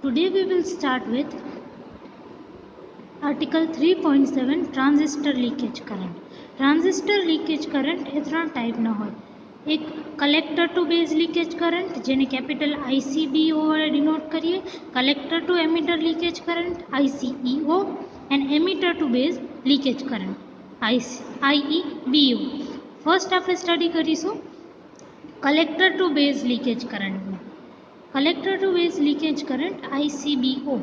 Today we will start with Article 3.7 Transistor Leakage Current. Transistor leakage current એ ત્રણ ટાઈપના હોય. એક collector to base leakage current જેને capital ICBO વડે denote કરીએ, collector to emitter leakage current ICEO and emitter to base leakage current IEBO. First આપણે study કરીશું collector to base leakage કરંટને. Collector to base leakage current ICBO.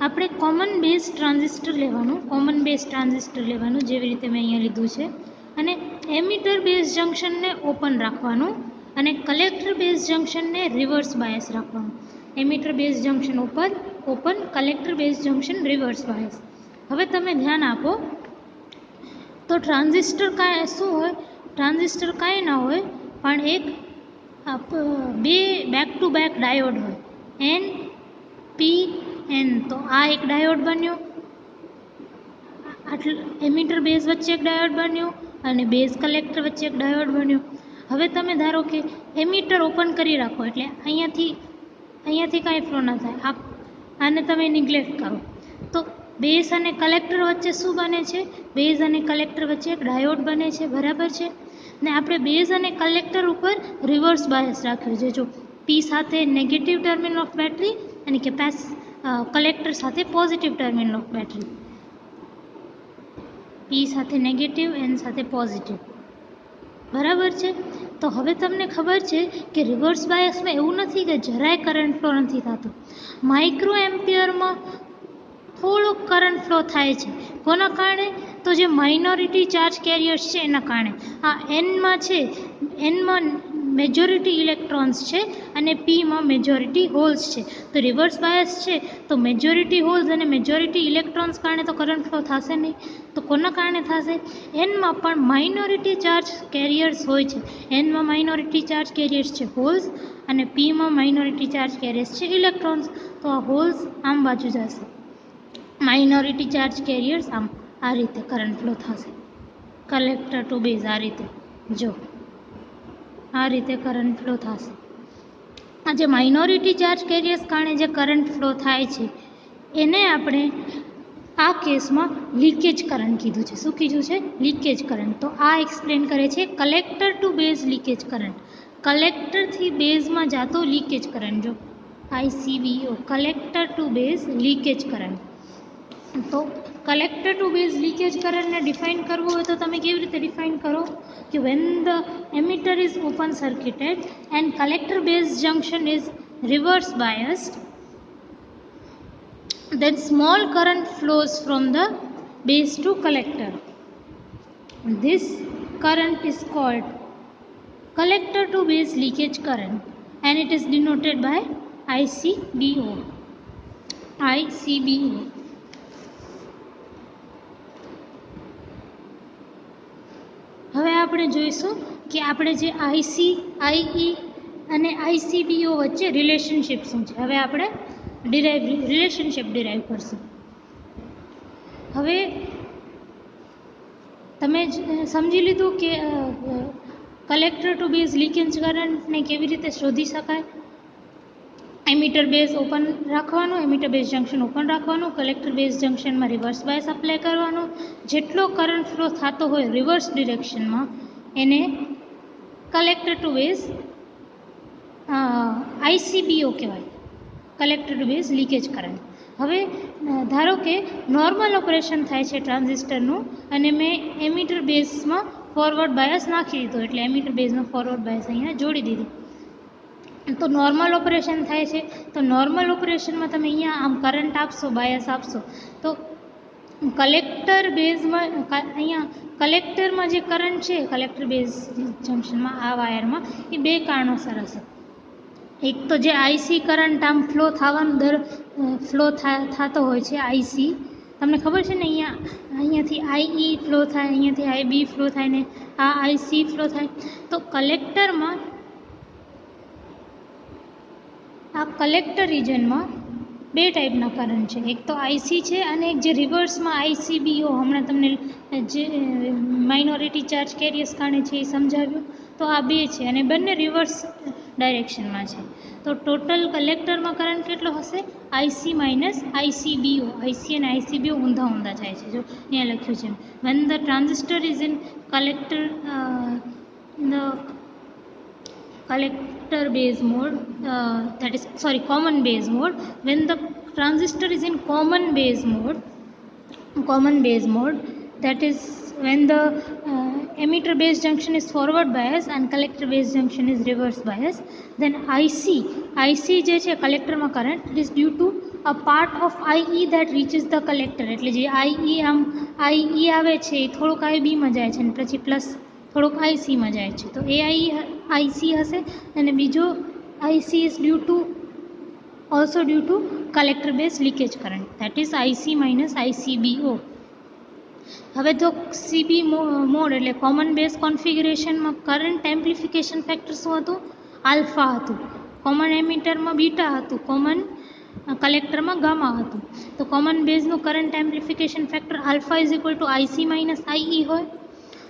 આપણે common base transistor લેવાનું જેવી રીતે મેં અહીંયા લીધું છે, અને એમિટર બેઝ જંક્શનને ઓપન રાખવાનું અને કલેક્ટર બેઝ જંક્શનને રિવર્સ બાયસ રાખવાનું. Emitter base junction open, collector base junction reverse bias. હવે તમે ધ્યાન આપો તો ટ્રાન્ઝિસ્ટર શું હોય? ટ્રાન્ઝિસ્ટર કાંઈ ના હોય પણ એક બે બેક ટુ બેક ડાયોડ હોય, NPN. તો આ એક ડાયોડ બન્યો, એમિટર બેઝ વચ્ચે એક ડાયોડ બન્યો અને બેઝ કલેક્ટર વચ્ચે એક ડાયોડ બન્યો. હવે તમે ધારો કે એમિટર ઓપન કરી રાખો એટલે અહીંયાથી કાંઈ ફ્લો ના થાય, આને તમે નિગ્લેક્ટ કરો તો બેઝ અને કલેક્ટર વચ્ચે શું બને છે? બેઝ અને કલેક્ટર વચ્ચે એક ડાયોડ બને છે, બરાબર છે ને? આપણે બેઝ અને કલેક્ટર ઉપર રિવર્સ બાયસ રાખ્યું છે. જો P સાથે નેગેટિવ ટર્મિનલ ઓફ બેટરી અને કલેક્ટર સાથે positive terminal of battery. P સાથે નેગેટિવ, N સાથે પોઝિટિવ, બરાબર છે? તો હવે તમને ખબર છે કે રિવર્સ બાયસમાં એવું નથી કે જરાય કરંટ ફ્લો નથી થતો. માઇક્રો એમ્પિયરમાં થોડોક કરંટ ફ્લો થાય છે. કોના કારણે? તો જે માઇનોરિટી ચાર્જ કેરિયર્સ છે એના કારણે. આ Nમાં છે, Nમાં મેજોરિટી ઇલેક્ટ્રોન્સ છે અને Pમાં મેજોરિટી હોલ્સ છે. તો રિવર્સ બાયસ છે તો મેજોરિટી હોલ્સ અને મેજોરિટી ઇલેક્ટ્રોન્સ કારણે તો કરંટ ફ્લો થશે નહીં. તો કોના કારણે થશે? Nમાં પણ માઇનોરિટી ચાર્જ કેરિયર્સ હોય છે. Nમાં માઇનોરિટી ચાર્જ કેરિયર્સ છે હોલ્સ અને Pમાં માઇનોરિટી ચાર્જ કેરિયર્સ છે ઇલેક્ટ્રોન્સ. તો આ હોલ્સ આમ બાજુ જશે, માઇનોરિટી ચાર્જ કેરિયર્સ આમ, આ રીતે કરંટ ફ્લો થશે. કલેક્ટર ટુ બેઝ આ રીતે, જો આ રીતે કરંટ ફ્લો થશે. આ જે માઇનોરિટી ચાર્જ કેરિયર્સ કારણે જે કરંટ ફ્લો થાય છે એને આપણે આ કેસમાં લીકેજ કરંટ કીધું છે. શું કીધું છે? Leakage current. તો આ એક્સપ્લેન કરે છે collector to base leakage current. કલેક્ટરથી બેઝમાં જતો લીકેજ કરંટ. જો ICBO, collector to base leakage current. તો કલેક્ટર ટુ બેઝ લીકેજ કરંટને ડિફાઇન કરવું હોય તો તમે કેવી રીતે ડિફાઇન કરો કે when the emitter is open circuited and collector base junction is reverse biased, then small current flows from the base to collector. This current is called collector to base leakage current and it is denoted by ICBO. હવે આપણે જોઈશું કે આપણે જે IC, IE અને ICBO વચ્ચે relationship શું છે. હવે આપણે રિલેશનશિપ ડિરાઈવ કરશું. હવે તમે સમજી લીધું કે કલેક્ટર ટુ બેઝ લીકેજ કરંટને કેવી રીતે શોધી શકાય. એમિટર બેઝ ઓપન રાખવાનું, એમિટર બેઝ જંક્શન ઓપન રાખવાનું, કલેક્ટર બેઝ જંક્શનમાં રિવર્સ બાયસ અપ્લાય કરવાનું. જેટલો કરંટ ફ્લો થતો હોય રિવર્સ ડિરેક્શનમાં એને કલેક્ટર ટુ બેઝ ICBO કહેવાય, collector to base leakage current. હવે ધારો કે નોર્મલ ઓપરેશન થાય છે ટ્રાન્ઝિસ્ટરનું અને મેં એમિટર બેઝમાં ફોરવર્ડ બાયસ નાખી દીધો, એટલે એમિટર બેઝમાં ફોરવર્ડ બાયસ અહીંયા જોડી દીધી. તો નોર્મલ ઓપરેશન થાય છે. તો નોર્મલ ઓપરેશનમાં તમે અહીંયા આમ કરંટ આપશો, બાયસ આપશો તો કલેક્ટર બેઝમાં અહીંયા કલેક્ટરમાં જે કરંટ છે કલેક્ટર બેઝ જંક્શનમાં આ વાયરમાં એ બે કારણોસર હશે. એક તો જે IC કરંટ આમ ફ્લો થતો હોય છે IC, તમને ખબર છે ને અહીંયાથી IE ફ્લો થાય, અહીંયાથી IB ફ્લો થાય ને આ IC ફ્લો થાય. તો કલેક્ટરમાં આ કલેક્ટર રિજનમાં બે ટાઈપના કરંટ છે. એક તો IC છે અને એક જે રિવર્સમાં ICBO હમણાં તમને જે માઇનોરિટી ચાર્જ કેરિયર્સ કારણે છે એ સમજાવ્યું. તો આ બે છે અને બંને રિવર્સ ડાયરેક્શનમાં છે. તો ટોટલ કલેક્ટરમાં કરંટ કેટલો હશે? IC minus આઈસીબીઓ. આઈસી અને આઈસીબીઓ ઊંધા ઊંધા જાય છે. જો અહીંયા લખ્યું છે, when the transistor is in collector base mode, that is common base mode. When the transistor is in common base mode, that is when the emitter base junction is forward bias and collector base junction is reverse bias, then IC જે છે કલેક્ટરમાં current, it is due to a part of IE that reaches the collector. એટલે જે IE આમ IE આવે છે એ થોડુંક IB માં જાય છે અને પછી પ્લસ થોડુંક IC માં જાય છે. તો એ IC હશે અને બીજો IC is also due to collector base leakage current, that is IC minus ICBO. હવે તો સીબી મોડ એટલે કોમન બેઝ કોન્ફિગરેશનમાં કરંટ એમ્પ્લિફિકેશન ફેક્ટર શું હતું? આલ્ફા હતું. કોમન એમિટરમાં બીટા હતું, કોમન કલેક્ટરમાં ગામા હતું. તો કોમન બેઝનું current amplification factor alpha is equal to IC minus IE હોય.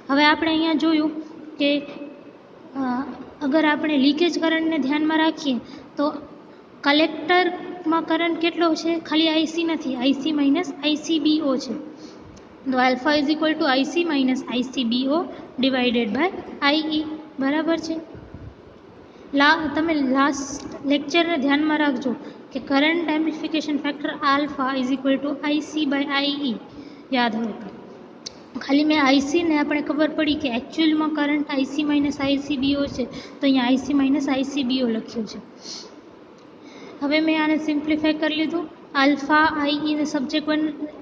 હવે આપણે અહીંયા જોયું કે અગર આપણે લીકેજ કરંટને ધ્યાનમાં રાખીએ તો કલેક્ટરમાં કરંટ કેટલો છે? ખાલી આઈસી નથી, આઈસી માઇનસ આઈસીબીઓ છે. તો alpha is equal to IC minus ICBO divided by IE. બરાબર છે? તમે લાસ્ટ લેક્ચરને ધ્યાનમાં રાખજો કે current amplification factor alpha is equal to IC by IE યાદ હોય તો. ખાલી મેં આઈસીને આપણે ખબર પડી કે એકચ્યુઅલમાં કરંટ આઈસી માઇનસ આઈસીબીઓ છે, તો અહીંયા આઈસી માઇનસ આઈસીબીઓ લખ્યું છે. હવે મેં આને સિમ્પ્લિફાય કરી લીધું. આલ્ફા આઈઈને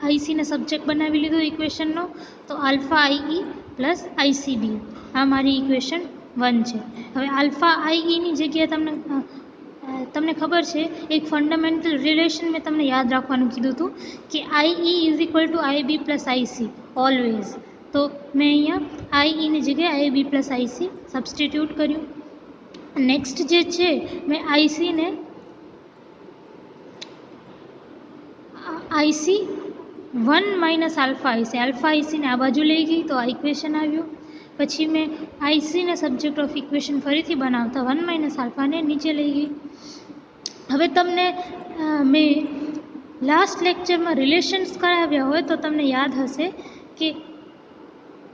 આઈસીને સબ્જેક્ટ બનાવી લીધું ઇક્વેશનનો. તો આલ્ફા આઈઈ પ્લસ આઈસીબી આ મારી ઇક્વેશન 1 છે. હવે આલ્ફા આઈઈની જગ્યાએ તમને ખબર છે એક ફંડામેન્ટલ રિલેશન મેં તમને યાદ રાખવાનું કીધું હતું કે IE is equal to IB plus IC always. તો મેં અહીંયા આઈઈની જગ્યાએ આઈબી પ્લસ આઈસી સબસ્ટિટ્યૂટ કર્યું. નેક્સ્ટ જે છે મેં આઈસીને આઈસી 1 માઇનસ આલ્ફા આઈસીને આ બાજુ લઈ ગઈ તો આ ઇક્વેશન આવ્યું. પછી મેં આઈસીને સબ્જેક્ટ ઓફ ઇક્વેશન ફરીથી બનાવતા 1 માઇનસ આલ્ફાને નીચે લઈ ગઈ. હવે તમને મેં લાસ્ટ લેક્ચરમાં રિલેશન્સ કરાવ્યા હોય તો તમને યાદ હશે કે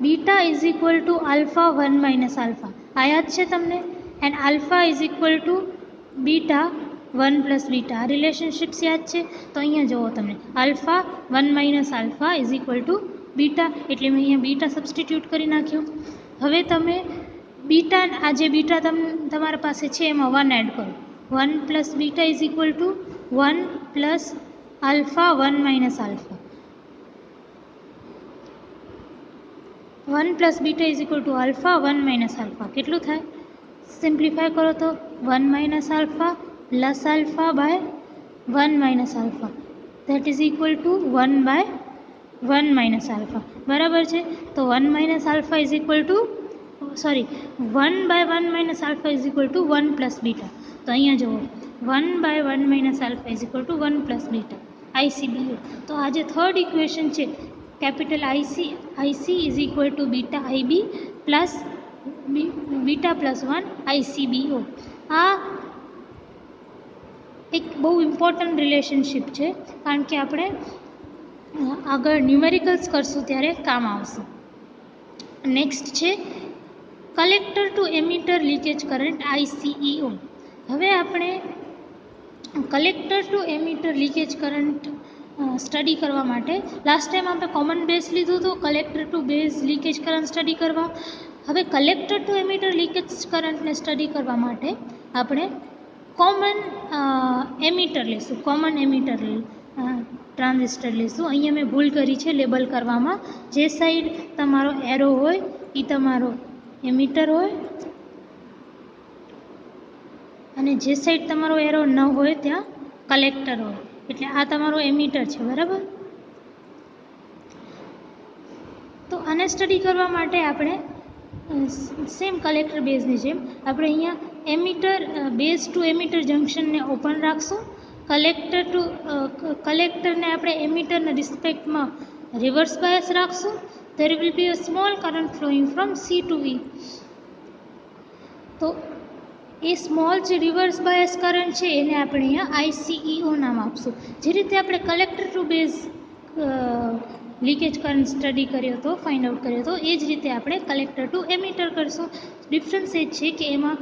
beta is equal to alpha 1 minus alpha આ યાદ છે તમને? And alpha is equal to beta 1 plus beta આ રિલેશનશિપ્સ યાદ છે? તો અહીંયા જુઓ તમને alpha 1 minus alpha is equal to beta, એટલે મેં અહીંયા બીટા સબસ્ટિટ્યૂટ કરી નાખ્યું. હવે તમે બીટા આ જે બીટા તમારા પાસે છે એમાં 1 એડ કરો. 1 plus beta is equal to 1 plus alpha 1 minus alpha. 1 plus beta is equal to alpha 1 minus alpha. કેટલું થાય? સિમ્પ્લિફાય કરો તો 1 minus alpha plus alpha by 1 minus alpha that is equal to 1 by 1 minus alpha. બરાબર છે? તો 1 minus alpha is equal to 1 by 1 minus alpha is equal to 1 plus beta. તો અહીંયા જુઓ 1 by 1 minus alpha is equal to 1 plus beta ICBO. તો આ જે third equation છે capital IC is equal to beta IB plus beta plus 1 ICBO. આ એક બહુ ઇમ્પોર્ટન્ટ રિલેશનશિપ છે કારણ કે આપણે આગળ ન્યુમેરિકલ્સ કરશું ત્યારે કામ આવશે. નેક્સ્ટ છે collector to emitter leakage current ICEO. હવે આપણે collector to emitter leakage current study કરવા માટે લાસ્ટ ટાઈમ આપણે કોમન બેઝ લીધું હતું collector to base leakage current study કરવા. હવે કલેક્ટર ટુ એમિટર લીકેજ કરંટને સ્ટડી કરવા માટે આપણે કોમન એમિટર લઈશું, કોમન એમિટર ટ્રાન્ઝિસ્ટર લઈશું. અહીંયા મેં ભૂલ કરી છે લેબલ કરવામાં. જે સાઈડ તમારો એરો હોય એ તમારો એમિટર હોય અને જે સાઈડ તમારો એરો ન હોય ત્યાં કલેક્ટર હોય. એટલે આ તમારો એમિટર છે. બરાબર? તો આને સ્ટડી કરવા માટે આપણે સેમ કલેક્ટર બેઝની જેમ આપણે અહીંયા એમિટર બેઝ ટુ એમિટર જંક્શનને ઓપન રાખશું. કલેક્ટરને આપણે એમિટરના રિસ્પેક્ટમાં રિવર્સ બાયસ રાખશું. there will be a small current flowing from C to E. તો એ સ્મોલ જે રિવર્સ બાયસ કરંટ છે એને આપણે અહીંયા ICEO નામ આપશું. જે રીતે આપણે collector to base leakage current study કર્યો હતો, ફાઇન્ડ આઉટ કર્યો હતો, એ જ રીતે આપણે કલેક્ટર ટુ એમીટર કરશું. ડિફરન્સ એ છે કે એમાં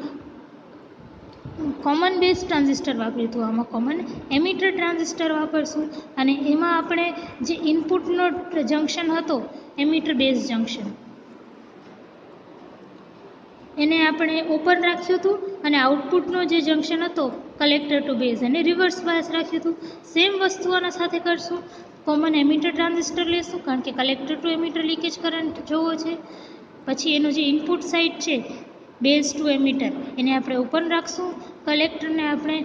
કોમન બેઝ ટ્રાન્ઝિસ્ટર વાપર્યું હતું, આમાં કોમન એમીટર ટ્રાન્ઝિસ્ટર વાપરશું. અને એમાં આપણે જે ઇનપુટનો જંક્શન હતો એમીટર બેઝ જંક્શન એને આપણે ઓપન રાખ્યું હતું અને આઉટપુટનો જે જંક્શન હતો કલેક્ટર ટુ બેઝ એને રિવર્સ બાયસ રાખ્યું હતું. સેમ વસ્તુ આના સાથે કરશું. કોમન એમીટર ટ્રાન્ઝિસ્ટર લેશું કારણ કે collector to emitter leakage current જોવો છે. પછી એનું જે ઇનપુટ સાઇડ છે બેઝ ટુ એમીટર એને આપણે ઓપન રાખશું. કલેક્ટરને આપણે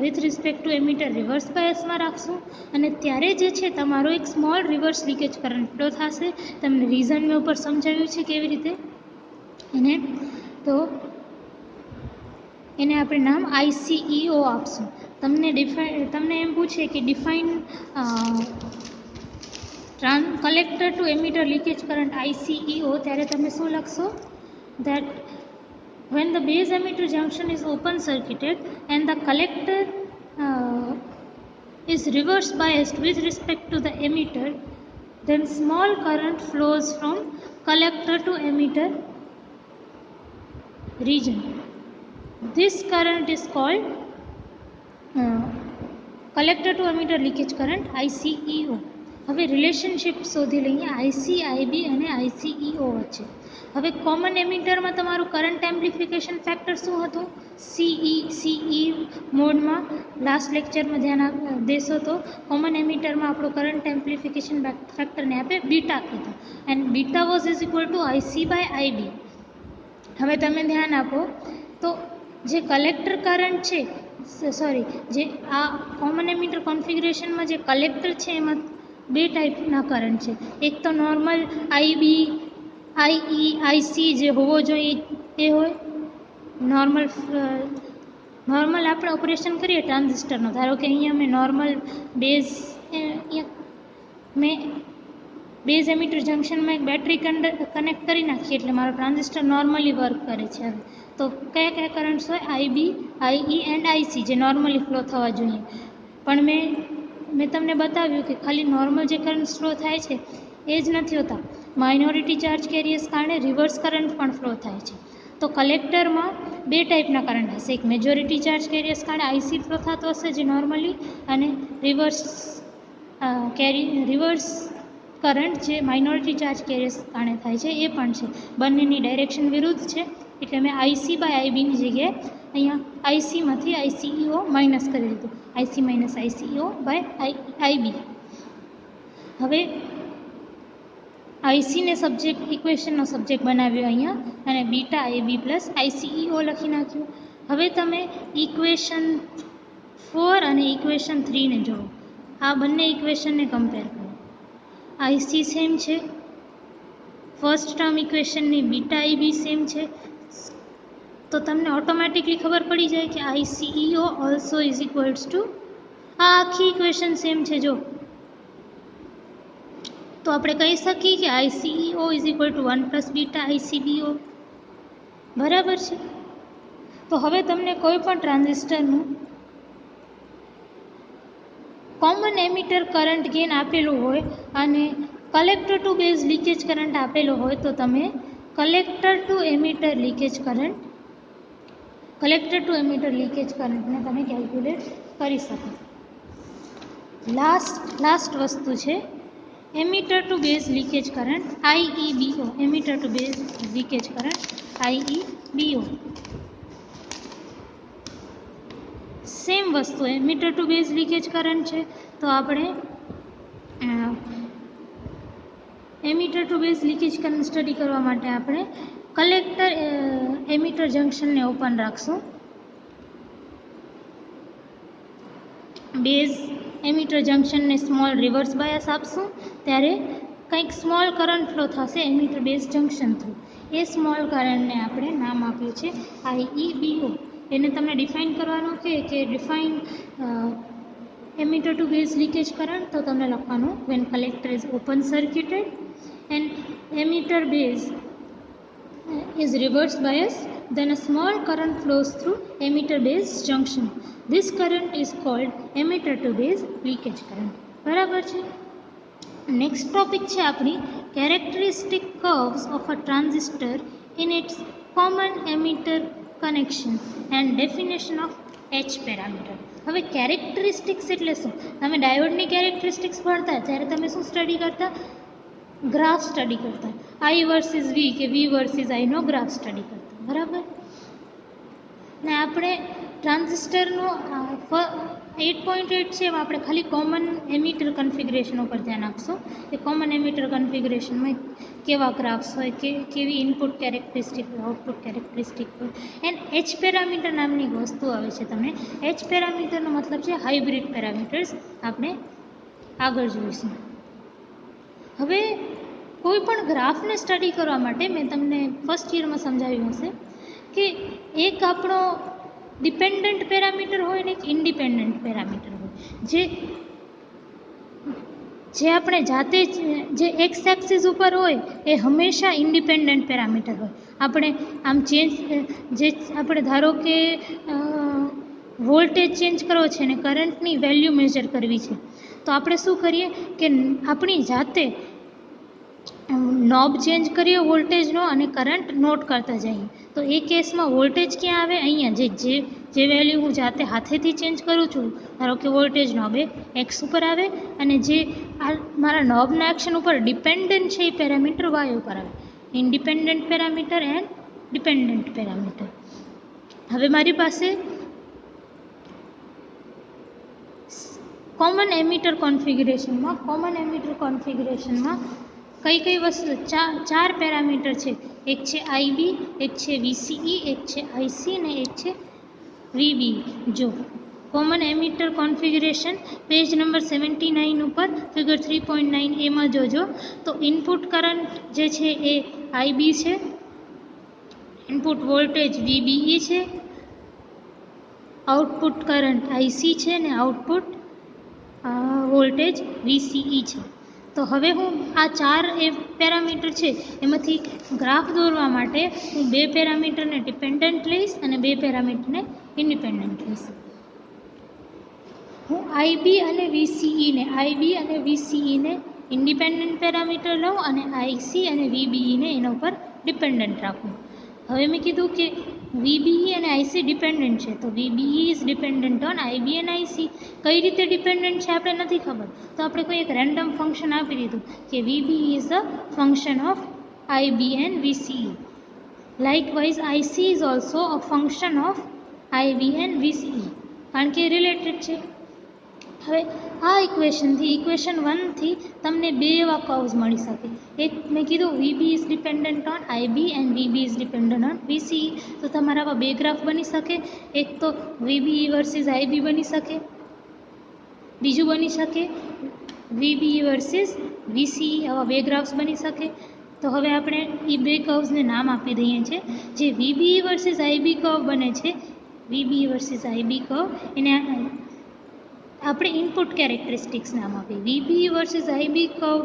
with respect to emitter reverse બાયસમાં રાખશું અને ત્યારે જે છે તમારો એક small reverse leakage current flow થશે. તમને રીઝન મેં ઉપર સમજાવ્યું છે કેવી રીતે એને. તો એને આપણે નામ ICEO આપશું. તમને એમ પૂછે કે define collector to emitter leakage current ICEO, ત્યારે તમે શું લખશો? That when the base emitter junction is open circuited and the collector is reverse biased with respect to the emitter, then small current flows from collector to emitter region. This current is called collector to emitter leakage current ICEO. હવે relationship શોધી લઈએ IC, IB અને ICEO વચ્ચે. હવે common એમીટરમાં તમારું current amplification factor શું હતું? CE મોડમાં લાસ્ટ લેક્ચરમાં ધ્યાન દેશો તો કોમન એમીટરમાં આપણું કરંટ એમ્પ્લિફિકેશન ફેક્ટરને આપણે બીટા કીધું and beta was is equal two IC/IB. હવે તમે ધ્યાન આપો તો જે કલેક્ટર કરંટ છે, જે આ કોમન એમીટર કોન્ફિગરેશનમાં જે કલેક્ટર છે એમાં બે ટાઈપના કરંટ છે. એક તો નોર્મલ IB, IE, IC જે હોવો જોઈએ એ હોય. નોર્મલ આપણે ઓપરેશન કરીએ ટ્રાન્ઝિસ્ટરનો, ધારો કે અહીંયા મેં નોર્મલ બેઝ બેઝ એમીટર જંક્શનમાં એક બેટરી કનેક્ટ કરી નાખીએ એટલે મારો ટ્રાન્ઝિસ્ટર નોર્મલી વર્ક કરે છે. હવે તો કયા કયા કરંટ્સ હોય? IB, IE એન્ડ IC જે નોર્મલી ફ્લો થવા જોઈએ. પણ મેં તમને બતાવ્યું કે ખાલી નોર્મલ જે કરંટ ફ્લો થાય છે એ જ નથી હોતા. માઇનોરિટી ચાર્જ કેરિયર્સ કારણે રિવર્સ કરંટ પણ ફ્લો થાય છે. તો કલેક્ટરમાં બે ટાઈપના કરંટ હશે. એક મેજોરિટી ચાર્જ કેરિયર્સ કારણે IC ફ્લો થતો હશે જે નોર્મલી, અને રિવર્સ કરંટ જે માઇનોરિટી ચાર્જ કેરિયર્સ કારણે થાય છે એ પણ છે. બંનેની ડાયરેક્શન વિરુદ્ધ છે એટલે મેં IC/IBની જગ્યાએ અહીંયા ICમાંથી ICEO માઇનસ કરી દીધું. IC minus ICEO/IB. હવે ICને સબ્જેક્ટ ઇક્વેશનનો સબ્જેક્ટ બનાવ્યો અહીંયા અને બીટા IB પ્લસ ICEO લખી નાખ્યું. હવે તમે ઇક્વેશન 4 અને ઇક્વેશન 3ને જોડો. આ બંને ઇક્વેશનને કમ્પેર કરો. IC સેમ છે, ફર્સ્ટ ટર્મ ઇક્વેશનની બીટા IB સેમ છે, તો તમને ઓટોમેટિકલી ખબર પડી જાય કે ICEO also is equals to આ આખી ઇક્વેશન સેમ છે. જો તો આપણે કહી શકીએ કે ICEO is equal to 1 plus beta ICBO. બરાબર છે. તો હવે તમને કોઈ પણ ટ્રાન્ઝિસ્ટરનું કોમન એમીટર કરંટ ગેઇન આપેલું હોય અને collector to base leakage current આપેલો હોય તો તમે કલેક્ટર ટુ એમીટર લીકેજ કરંટને તમે કેલ્ક્યુલેટ કરી શકો. લાસ્ટ વસ્તુ છે emitter to base leakage current IEBO. Emitter to base leakage current IEBO same વસ્તુ. Emitter to base leakage current છે તો આપણે emitter to base leakage current study કરવા માટે આપણે કલેક્ટર એમીટર જંક્શનને ઓપન રાખશું. બેઝ એમીટર જંક્શનને સ્મોલ રિવર્સ બાયસ આપશું ત્યારે કંઈક સ્મોલ કરંટ ફ્લો થશે એમીટર બેઝ જંક્શન થ્રુ. એ સ્મોલ કરંટને આપણે નામ આપ્યું છે IEBO. એને તમને ડિફાઇન કરવાનું કે define emitter to base leakage current, તો તમને લખવાનું when collector is open circuited and emitter base is reverse bias then a small current flows through emitter base junction. This current is called emitter to base leakage current. બરાબર છે. Next topic છે આપણી characteristic curves of a transistor in its common emitter connection and definition of H parameter. હવે characteristics એટલે શું? તમે ડાયોડની characteristics ભણતા ત્યારે તમે શું સ્ટડી કરતા? ગ્રાફ સ્ટડી કરતા. I વર્સિસ V કે V વર્સિસ I નો ગ્રાફ સ્ટડી કરતા. બરાબર ને આપણે ટ્રાન્ઝિસ્ટરનો 8.8 છે એમાં આપણે ખાલી કોમન એમિટર કન્ફિગરેશન ઉપર ધ્યાન આપશું કે કોમન એમિટર કન્ફિગરેશનમાં કેવા ગ્રાફ્સ હોય, કેવી ઇનપુટ કેરેક્ટરિસ્ટિક હોય, આઉટપુટ કેરેક્ટરિસ્ટિક હોય. એન્ડ એચ પેરામીટર નામની વસ્તુ આવે છે. તમને એચ પેરામીટરનો મતલબ છે હાઇબ્રિડ પેરામીટર્સ. આપણે આગળ જોઈશું. હવે કોઈ પણ ગ્રાફને સ્ટડી કરવા માટે મેં તમને ફર્સ્ટ યરમાં સમજાવ્યું હશે કે એક આપણો ડિપેન્ડન્ટ પેરામીટર હોય ને એક ઇન્ડિપેન્ડન્ટ પેરામીટર હોય. જે આપણે જાતે જે એક્સ એક્સિસ ઉપર હોય એ હંમેશા ઇન્ડિપેન્ડન્ટ પેરામીટર હોય. આપણે આમ જે આપણે ધારો કે વોલ્ટેજ ચેન્જ કરવો છે ને કરંટની વેલ્યુ મેજર કરવી છે તો આપણે શું કરીએ કે આપણી જાતે નોબ ચેન્જ કરીએ વોલ્ટેજનો અને કરંટ નોટ કરતા જઈએ. તો એ કેસમાં વોલ્ટેજ ક્યાં આવે? અહીંયા જે વેલ્યુ હું જાતે હાથેથી ચેન્જ કરું છું, ધારો કે વોલ્ટેજ નોબ એ એક્સ ઉપર આવે અને જે મારા નોબના એક્શન ઉપર ડિપેન્ડન્ટ છે એ પેરામીટર વાય ઉપર આવે. Independent parameter and dependent parameter. હવે મારી પાસે કોમન એમિટર કોન્ફિગરેશનમાં કઈ વસ્તુ ચાર પેરામીટર છે. એક છે આઈબી, એક છે વીસીઈ, એક છે આઈસી અને એક છે વીબી. જો common emitter configuration page number 79 ઉપર ફિગર 3.9 એમાં જોજો તો ઇનપુટ કરંટ જે છે એ આઈબી છે, ઇનપુટ વોલ્ટેજ વીબીઈ છે, આઉટપુટ કરંટ આઈસી છે અને આઉટપુટ વોલ્ટેજ વીસીઈ છે. તો હવે હું આ ચાર પેરામીટર છે એમાંથી ગ્રાફ દોરવા માટે હું બે પેરામીટરને ડિપેન્ડન્ટ લઈશ અને બે પેરામીટરને ઇન્ડિપેન્ડન્ટ લઈશ. હું આઈબી અને વીસીઈને ઇન્ડિપેન્ડન્ટ પેરામીટર લઉં અને આઈસી અને વીબીઈને એના ઉપર ડિપેન્ડન્ટ રાખું. હવે મેં કીધું કે વીબીઈ અને આઈસી ડિપેન્ડન્ટ છે તો VBE is dependent on IB અને આઈસી. કઈ રીતે ડિપેન્ડન્ટ છે આપણે નથી ખબર તો આપણે કોઈ એક રેન્ડમ ફંક્શન આપી દીધું કે VBE is the function of IB and VCE. Likewise IC is also a function of IB and VCE કારણ કે રિલેટેડ છે. હવે આ ઇક્વેશન 1થી તમને બે એવા કર્વ્સ મળી શકે. એક મેં કીધું VB is dependent on IB and VB is dependent on VCE. તો તમારા આવા બે ગ્રાફ બની શકે. એક તો વીબીઈ વર્સિસ આઈબી બની શકે, બીજું બની શકે વીબીઈ વર્સિસ વીસીઈ. આવા બે ગ્રાફ્સ બની શકે. તો હવે આપણે એ બે કર્વ્સને નામ આપી દઈએ છીએ. જે વીબીઈ વર્સિસ આઈબી કર્વ બને છે, વીબીઈ વર્સિસ આઈબી કર્વ, એને આપણે ઇનપુટ કેરેક્ટરિસ્ટિક્સ નામ આપીએ. વીબીઈ વર્સિસ આઈબી કર્વ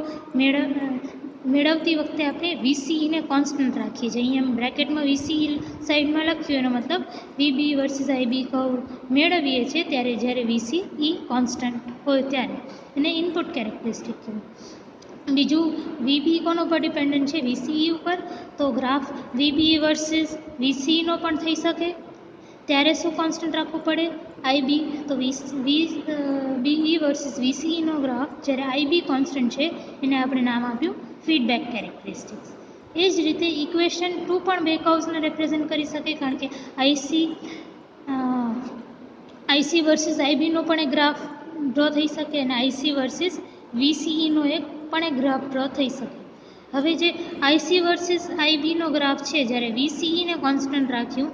મેળવતી વખતે આપણે વીસીઈને કોન્સ્ટન્ટ રાખીએ છીએ. અહીંયા બ્રેકેટમાં વીસીઈ સાઈડમાં લખ્યું એનો મતલબ વીબીઈ વર્સિસ આઈબી કર્વ મેળવીએ છીએ ત્યારે જ્યારે વીસીઈ કોન્સ્ટન્ટ હોય ત્યારે એને ઇનપુટ કેરેક્ટરિસ્ટિક કહેવાય. બીજું વીબી કોનો પર ડિપેન્ડન્ટ છે? વીસીઈ ઉપર. તો ગ્રાફ વીબીઈ વર્સિસ વીસીઈનો પણ થઈ શકે. ત્યારે શું કોન્સ્ટન્ટ રાખવું પડે? આઈબી. તો બીઈ વર્સિસ વીસીઈનો ગ્રાફ જ્યારે આઈબી કોન્સ્ટન્ટ છે એને આપણે નામ આપ્યું ફીડબેક કેરેક્ટરિસ્ટિક્સ. એ જ રીતે ઇક્વેશન 2 પણ બે કર્વ્સને રિપ્રેઝેન્ટ કરી શકે કારણ કે આઈસી વર્સિસ આઈબીનો પણ એક ગ્રાફ ડ્રો થઈ શકે અને આઈસી વર્સિસ વીસીઈનો પણ એક ગ્રાફ ડ્રો થઈ શકે. હવે જે આઈસી વર્સિસ આઈબીનો ગ્રાફ છે જ્યારે વીસીઈને કોન્સ્ટન્ટ રાખ્યું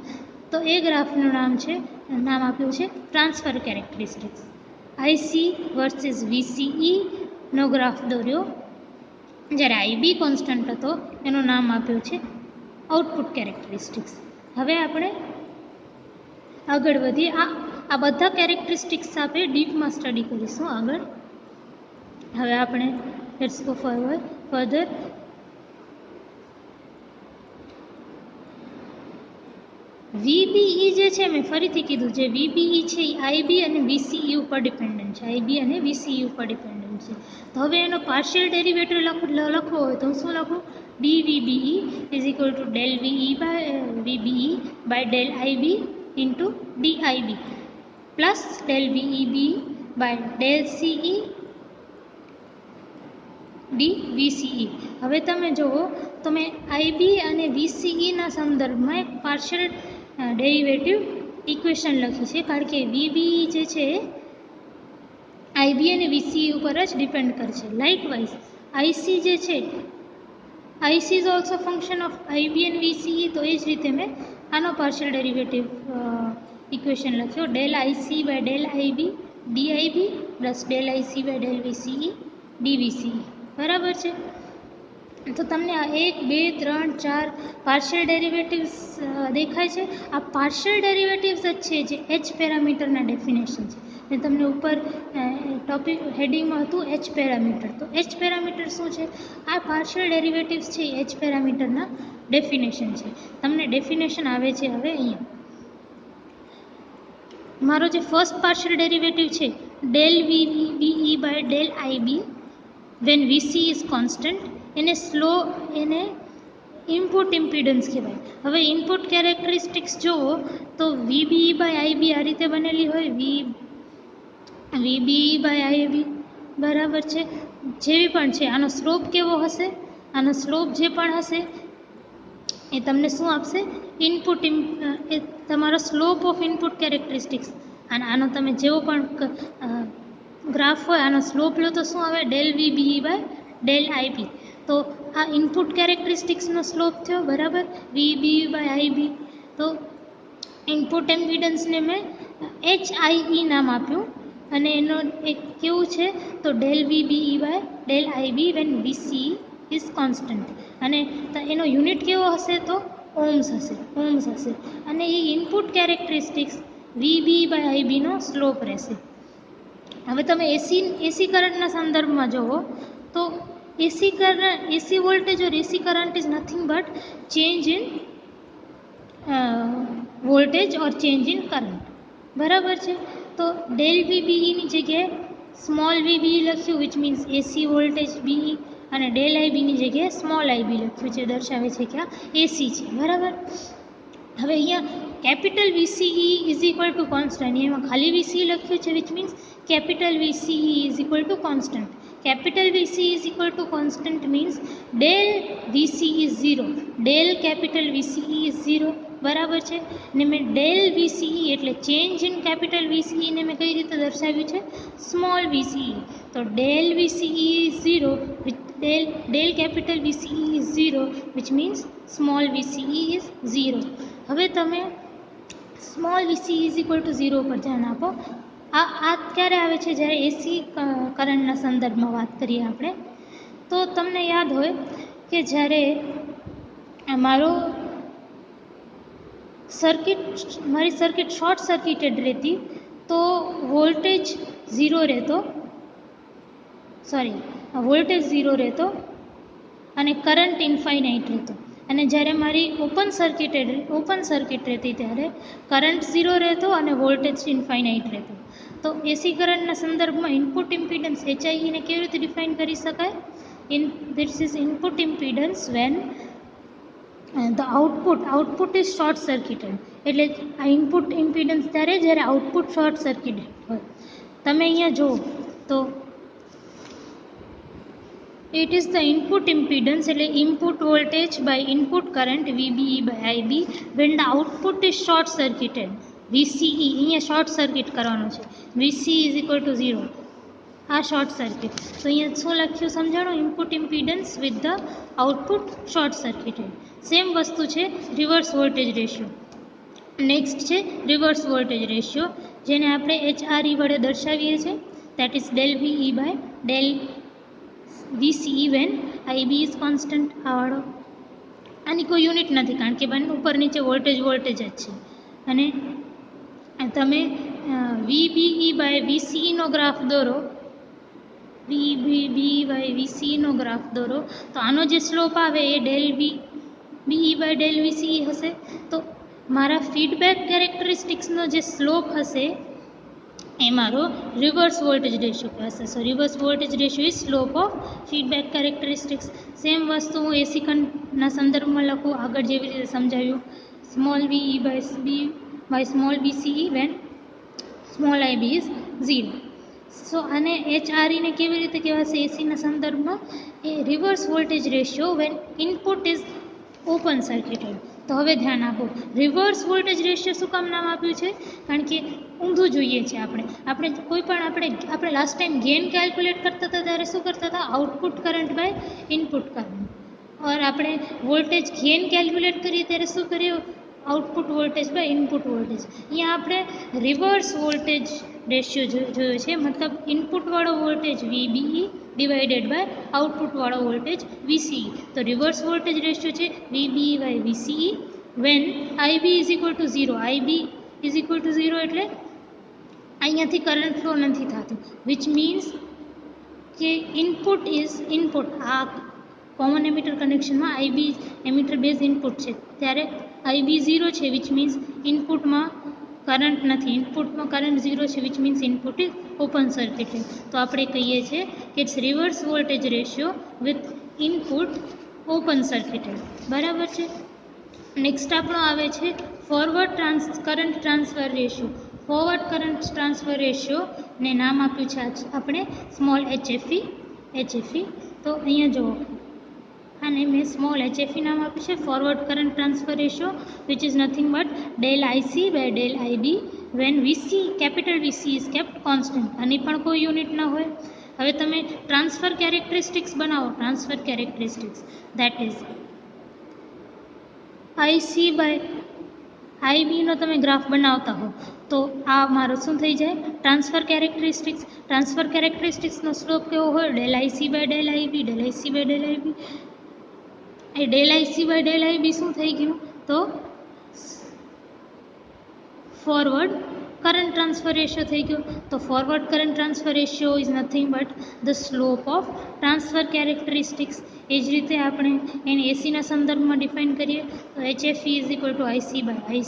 તો એ ગ્રાફનું નામ આપ્યું છે ટ્રાન્સફર કેરેક્ટરિસ્ટિક્સ. આઈસી વર્સિસ વીસીઈનો ગ્રાફ દોર્યો જ્યારે આઈબી કોન્સ્ટન્ટ હતો એનું નામ આપ્યું છે આઉટપુટ કેરેક્ટરિસ્ટિક્સ. હવે આપણે આગળ વધીએ. આ બધા કેરેક્ટરિસ્ટિક્સ આપણે ડીપમાં સ્ટડી કરીશું આગળ. હવે આપણે લેટ્સ ગો ફર્ધર. વીબીઈ જે છે મેં ફરીથી કીધું જે વીબીઈ છે એ આઈબી અને વીસીઈ ઉપર ડિપેન્ડન્ટ છે, આઈબી અને વીસીઈ ઉપર ડિપેન્ડન્ટ છે. તો હવે એનો પાર્શિયલ ડેરિવેટિવ લખવો હોય તો હું શું લખું? dVBE is equal to del VE by VBE by del IB into dIB plus del VEB by del CE dVCE. હવે તમે જુઓ તો મેં આઈબી અને વીસીઈના સંદર્ભમાં એક પાર્શિયલ ડેરિવેટિવ ઇક્વેશન લખી છે, કારણ કે વીબીઈ જે છે આઈબી અને વીસીઈ ઉપર જ ડિપેન્ડ કરશે. લાઇકવાઇઝ આઈસી જે છે, IC is also function of IB and VCE. તો એ જ રીતે મેં આનો પાર્શિયલ ડેરિવેટિવ ઇક્વેશન લખ્યો, del IC by del IB dIB plus del IC by del VCE dVCE. બરાબર છે. તો તમને આ 1, 2, 3, 4 પાર્શિયલ ડેરિવેટિવ્સ દેખાય છે. આ પાર્શિયલ ડેરિવેટિવ્સ જ છે જે એચ પેરામીટરના ડેફિનેશન છે. મેં તમને ઉપર ટોપિક હેડિંગમાં હતું એચ પેરામીટર. તો એચ પેરામીટર શું છે? આ પાર્શિયલ ડેરિવેટિવ્સ છે એચ પેરામીટરના ડેફિનેશન છે. તમને ડેફિનેશન આવે છે હવે અહીંયા. મારો જે ફર્સ્ટ પાર્શિયલ ડેરિવેટિવ છે del VBE by del IB when VC is constant, એને ઇનપુટ ઇમ્પિડન્સ કહેવાય. હવે ઇનપુટ કેરેક્ટરિસ્ટિક્સ જુઓ તો વીબીઈ બાય આઈબી આ રીતે બનેલી હોય, વીબીઈ બાય આઈબી બરાબર છે. જેવી પણ છે આનો સ્લોપ કેવો હશે? આનો સ્લોપ જે પણ હશે એ તમને શું આપશે? ઇનપુટ એ તમારો સ્લોપ ઓફ ઇનપુટ કેરેક્ટરિસ્ટિક્સ. અને આનો તમે જેવો પણ ગ્રાફ હોય આનો સ્લોપ લો તો શું આવે? Del VBE by del IB. તો આ ઇનપુટ કેરેક્ટરિસ્ટિક્સનો સ્લોપ થયો, બરાબર, વીબીઈ બાય આઈબી. તો ઇનપુટ ઇમ્પિડન્સને મેં HIE નામ આપ્યું અને એનો એક કેવું છે તો del VBE by del IB when VCE is constant. અને એનો યુનિટ કેવો હશે? તો ઓહ્મ્સ હશે. અને એ ઇનપુટ કેરેક્ટરિસ્ટિક્સ વીબીઈ બાય આઈબીનો સ્લોપ રહેશે. હવે તમે એસી કરંટના સંદર્ભમાં જુઓ તો AC voltage or AC current is nothing but change in voltage or change in current. બરાબર છે. તો ડેલ વીબીઈની જગ્યાએ સ્મોલ વીબીઈ લખ્યું which means AC voltage BE, અને ડેલ આઈબીની જગ્યાએ સ્મોલ આઈબી લખ્યું છે, દર્શાવે છે કે આ એસી છે. બરાબર. હવે અહીંયા capital VCE is equal two constant, એમાં ખાલી વીસીઈ લખ્યું છે which means capital VCE is equal to constant. Capital VCE is equal to constant means del VCE is 0. Del capital VCE is 0. બરાબર છે. ને મેં ડેલ VCE એટલે change in capital VCE ને મેં કઈ રીતે દર્શાવ્યું છે? Small VCE. તો del VCE is 0, del capital VCE is 0 which means small VCE is 0. હવે તમે small VCE is equal to 0 પર ધ્યાન આપો. આ ક્યારે આવે છે? જ્યારે એસી કરંટના સંદર્ભમાં વાત કરીએ આપણે. તો તમને યાદ હોય કે જ્યારે મારી સર્કિટ શોર્ટ સર્કિટેડ રહેતી તો વોલ્ટેજ ઝીરો રહેતો અને કરંટ ઇન્ફાઇનાઇટ રહેતો. અને જ્યારે મારી ઓપન સર્કિટ રહેતી ત્યારે કરંટ ઝીરો રહેતો અને વોલ્ટેજ ઇન્ફાઇનાઇટ રહેતો. તો એસી કરંટના સંદર્ભમાં ઇનપુટ ઇમ્પિડન્સ HIE કેવી રીતે ડિફાઇન કરી શકાય? This is input impedance when the output is short circuited. એટલે આ ઇનપુટ ઇમ્પિડન્સ ત્યારે જ્યારે આઉટપુટ શોર્ટ સર્કિટેડ હોય. તમે અહીંયા જુઓ તો it is the input impedance એટલે input voltage by input current VBE by IB when the output is short circuited. VCE અહીંયા શોર્ટ સર્કિટ કરવાનો છે. VCE is equal to 0. આ શોર્ટ સર્કિટ. તો અહીંયા શું લખ્યું સમજાણો? Input impedance with the output short circuited. Same વસ્તુ છે રિવર્સ વોલ્ટેજ રેશિયો. નેક્સ્ટ છે રિવર્સ વોલ્ટેજ રેશિયો, જેને આપણે HRE વડે દર્શાવીએ છીએ. That is del VE by del VCE when IB is constant. આવાળો આની કોઈ યુનિટ નથી કારણ કે બંને ઉપર નીચે વોલ્ટેજ જ છે. અને તમે VBE બાય VCE નો ગ્રાફ દોરો, VBE બાય VCE નો ગ્રાફ દોરો તો આનો જે સ્લોપ આવે એ del VBE by del VCE હશે. તો મારા ફીડબેક કેરેક્ટરિસ્ટિક્સનો જે સ્લોપ હશે એ મારો રિવર્સ વોલ્ટેજ રેશિયો કહેવાશે. So reverse voltage ratio is slope of feedback characteristics. Same વસ્તુ હું એસી કરંટના સંદર્ભમાં લખું, આગળ જેવી રીતે સમજાવ્યું, small V by small BCE when small I B is 0. So આને HRE કેવી રીતે કહેવાશે એસીના સંદર્ભમાં? એ reverse voltage ratio when input is open circuited. તો હવે ધ્યાન આપો, રિવર્સ વોલ્ટેજ રેશિયો શું કામ નામ આપ્યું છે? કારણ કે ઊંધું જોઈએ છે આપણે કોઈ પણ આપણે લાસ્ટ ટાઈમ ગેઇન કેલ્ક્યુલેટ કરતા હતા ત્યારે શું કરતા હતા? Output current by input current. Or આપણે વોલ્ટેજ ગેઇન કેલ્ક્યુલેટ કરીએ ત્યારે શું કર્યું? Output voltage by input voltage. અહીંયા આપણે રિવર્સ વોલ્ટેજ રેશિયો જોયો છે, મતલબ ઇનપુટવાળો વોલ્ટેજ VBE ડિવાઇડેડ બાય આઉટપુટવાળો વોલ્ટેજ VCE. તો રિવર્સ વોલ્ટેજ રેશિયો છે VBE by VCE when IB is equal to 0. IB is equal to 0 એટલે અહીંયાથી કરંટ ફ્લો નથી થતું, વિચ મીન્સ કે ઇનપુટ આ કોમન એમીટર કનેક્શનમાં IB એમીટર બેઝ ઇનપુટ છે ત્યારે IB 0 છે, વિચ મીન્સ ઇનપુટમાં કરંટ નથી. ઇનપુટમાં કરંટ 0 છે, which means input is open circuited. તો આપણે કહીએ છીએ કે it's reverse voltage ratio with input open circuited. બરાબર છે. નેક્સ્ટ આપણો આવે છે forward current transfer ratio. Forward current transfer રેશિયોને નામ આપ્યું છે આપણે સ્મોલ HFE. તો અહીંયા જુઓ, અને મેં સ્મોલ HFE નામ આપ્યું છે forward current transfer ratio, which is nothing but del IC by del IB when capital VC is kept constant. આની પણ કોઈ યુનિટ ના હોય. હવે તમે ટ્રાન્સફર કેરેક્ટરિસ્ટિક્સ બનાવો. Transfer characteristics that is IC by IB નો તમે ગ્રાફ બનાવતા હો તો આ મારો શું થઈ જાય? Transfer characteristics. ટ્રાન્સફર કેરેક્ટરિસ્ટિક્સનો સ્લોપ કેવો હોય? Del IC by del IB. Del IC by del IB એ del IC by del IB શું થઈ ગયું? તો ફોરવર્ડ કરંટ ટ્રાન્સફર રેશિયો થઈ ગયો. તો forward current transfer ratio is nothing but the slope of transfer characteristics. એ જ રીતે આપણે એને એસીના સંદર્ભમાં ડિફાઇન કરીએ તો HFE is equal to IC by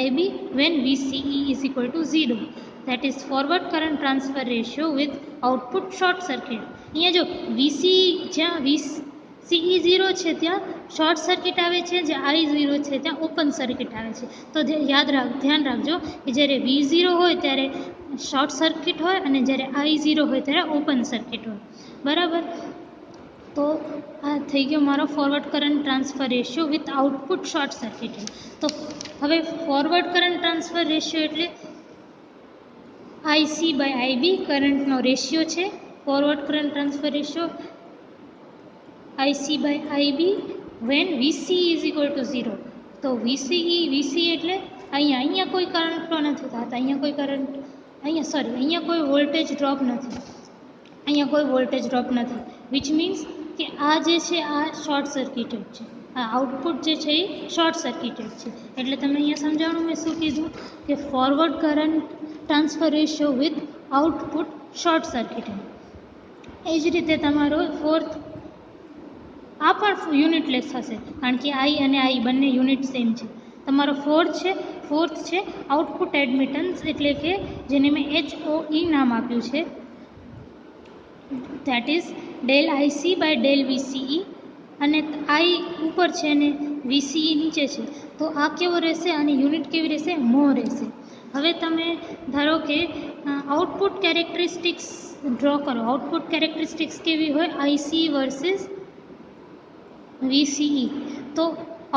IB when VCE is equal to 0. That is forward current transfer ratio with output short circuit. અહીંયા જો VCE જ્યાં VCE 0 છે ત્યાં શોર્ટ સર્કિટ આવે છે, જ્યાં I 0 છે ત્યાં ઓપન સર્કિટ આવે છે. તો ધ્યાન રાખજો કે જ્યારે V0 હોય ત્યારે શોર્ટ સર્કિટ હોય અને જ્યારે I 0 હોય ત્યારે ઓપન સર્કિટ હોય. બરાબર. તો આ થઈ ગયો મારો forward current transfer ratio with output short circuited. તો હવે ફોરવર્ડ કરંટ ટ્રાન્સફર રેશિયો એટલે IC બાય IB કરંટનો રેશિયો છે. Forward current transfer ratio IC by IB when VCE is equal to 0. તો VCE એટલે અહીંયા કોઈ કરંટ ફ્લો નથી થતા, અહીંયા કોઈ વોલ્ટેજ ડ્રોપ નથી. વિચ મીન્સ કે આ જે છે આ શોર્ટ સર્કિટેડ છે, આ આઉટપુટ જે છે એ શોર્ટ સર્કિટેડ છે. એટલે તમને અહીંયા સમજાવવાનું મેં શું કીધું કે forward current transfer ratio with output short circuited. એ જ રીતે તમારો ફોર્થ, આ પણ યુનિટલેસ હશે કારણ કે I અને I બંને યુનિટ સેમ છે. તમારો ફોર્થ છે આઉટપુટ એડમિટન્સ, એટલે કે જેને મેં HOE નામ આપ્યું છે. That is del IC by del VCE, અને I ઉપર છે અને VCE નીચે છે. તો આ કેવો રહેશે? આની યુનિટ કેવી રહેશે? મો રહેશે. હવે તમે ધારો કે આઉટપુટ કેરેક્ટરિસ્ટિક્સ ડ્રો કરો. આઉટપુટ કેરેક્ટરિસ્ટિક્સ કેવી હોય? IC versus VCE. તો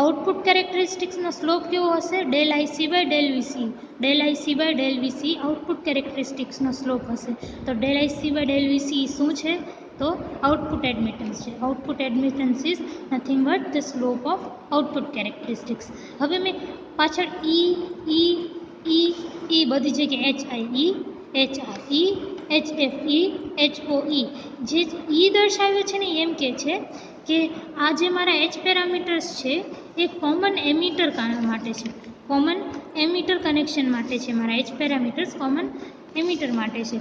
આઉટપુટ કેરેક્ટરિસ્ટિક્સનો સ્લોપ કેવો હશે? Del IC by del VCE. Del IC by del VCE output કેરેક્ટરિસ્ટિક્સનો સ્લોપ હશે. તો del IC by del VCE શું છે? તો આઉટપુટ એડમિટન્સ છે. Output admittance is nothing but the slope of output characteristics. હવે મેં પાછળ E બધી જગ્યાએ HIE, HRE, HFE, HOE જે દર્શાવ્યું છે ને એમ કે છે કે આ જે મારા H પેરામીટર્સ છે એ કોમન એમીટર માટે છે, કોમન એમીટર કનેક્શન માટે છે. મારા H પેરામીટર્સ કોમન એમીટર માટે છે.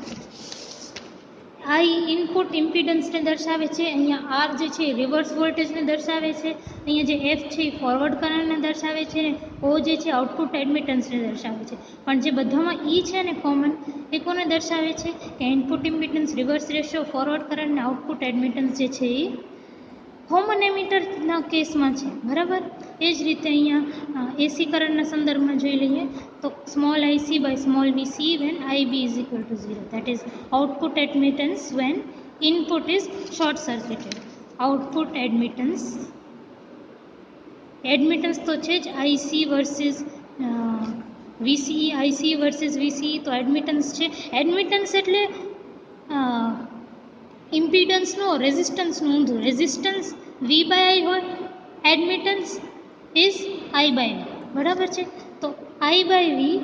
I ઇનપુટ ઇમ્પિડન્સને દર્શાવે છે. અહીંયા R જે છે રિવર્સ વોલ્ટેજને દર્શાવે છે. અહીંયા જે એફ છે એ ફોરવર્ડ કરંટને દર્શાવે છે ને ઓ જે છે આઉટપુટ એડમિટન્સને દર્શાવે છે. પણ જે બધામાં ઈ છે ને કોમન એ કોને દર્શાવે છે કે input impedance, reverse ratio, forward current ને આઉટપુટ એડમિટન્સ જે છે એ કોમન એમિટરના કેસમાં છે. બરાબર. એ જ રીતે અહીંયા એસી કરંટના સંદર્ભમાં જોઈ લઈએ તો small IC by small VC when IB is equal to 0, that is output admittance when input is short circuited. Output admittance તો છે જ IC versus VC, IC versus VC તો એડમિટન્સ છે. એડમિટન્સ એટલે ઇમ્પિડન્સનો રેઝિસ્ટન્સનું ઊંધું. રેઝિસ્ટન્સ વી બાય આઈ હોય, admittance is I by V. બરાબર છે. તો I by V,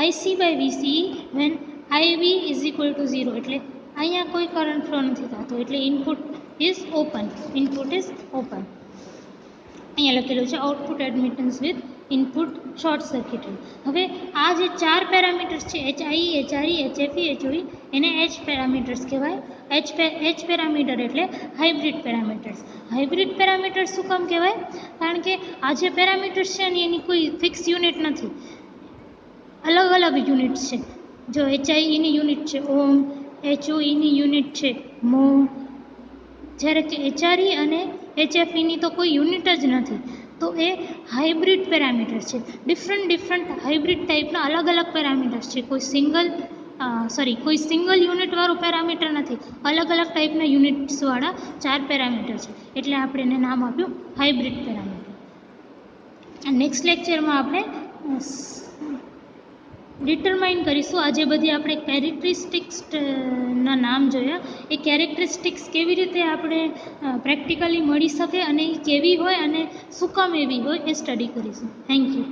IC by VC when IV is equal to 0, એટલે અહીંયા કોઈ કરંટ ફ્લો નથી થતો, એટલે ઇનપુટ ઇઝ ઓપન. અહીંયા લખેલું છે output admittance with input short circuited. હવે આ જે 4 પેરામીટર્સ છે HI, HRE, HFE, HOE એને H પેરામીટર્સ કહેવાય. H પેરામીટર એટલે હાઇબ્રિડ પેરામીટર્સ. હાઇબ્રિડ પેરામીટર્સ શું કામ કહેવાય? કારણ કે આ જે પેરામીટર્સ છે ને એની કોઈ ફિક્સ યુનિટ નથી, અલગ અલગ યુનિટ્સ છે. જો HIની યુનિટ છે ઓમ, HOEની યુનિટ છે મો, જ્યારે કે HRE અને HFEની તો કોઈ યુનિટ જ નથી. તો એ હાઇબ્રિડ પેરામીટર્સ છે. ડિફરન્ટ હાઇબ્રિડ ટાઈપના અલગ અલગ પેરામીટર્સ છે. કોઈ સિંગલ યુનિટવાળું પેરામીટર નથી, અલગ અલગ ટાઈપના યુનિટ્સવાળા 4 પેરામીટર છે. એટલે આપણે એને નામ આપ્યું હાઇબ્રિડ પેરામીટર. નેક્સ્ટ લેક્ચરમાં આપણે ડિટરમાઇન કરીશું. આજે બધી આપણે કેરેક્ટરિસ્ટિક્સના નામ જોયા. એ કેરેક્ટરિસ્ટિક્સ કેવી રીતે આપણે પ્રેક્ટિકલી મળી શકે અને એ કેવી હોય અને શું કામ એવી હોય એ સ્ટડી કરીશું. Thank you.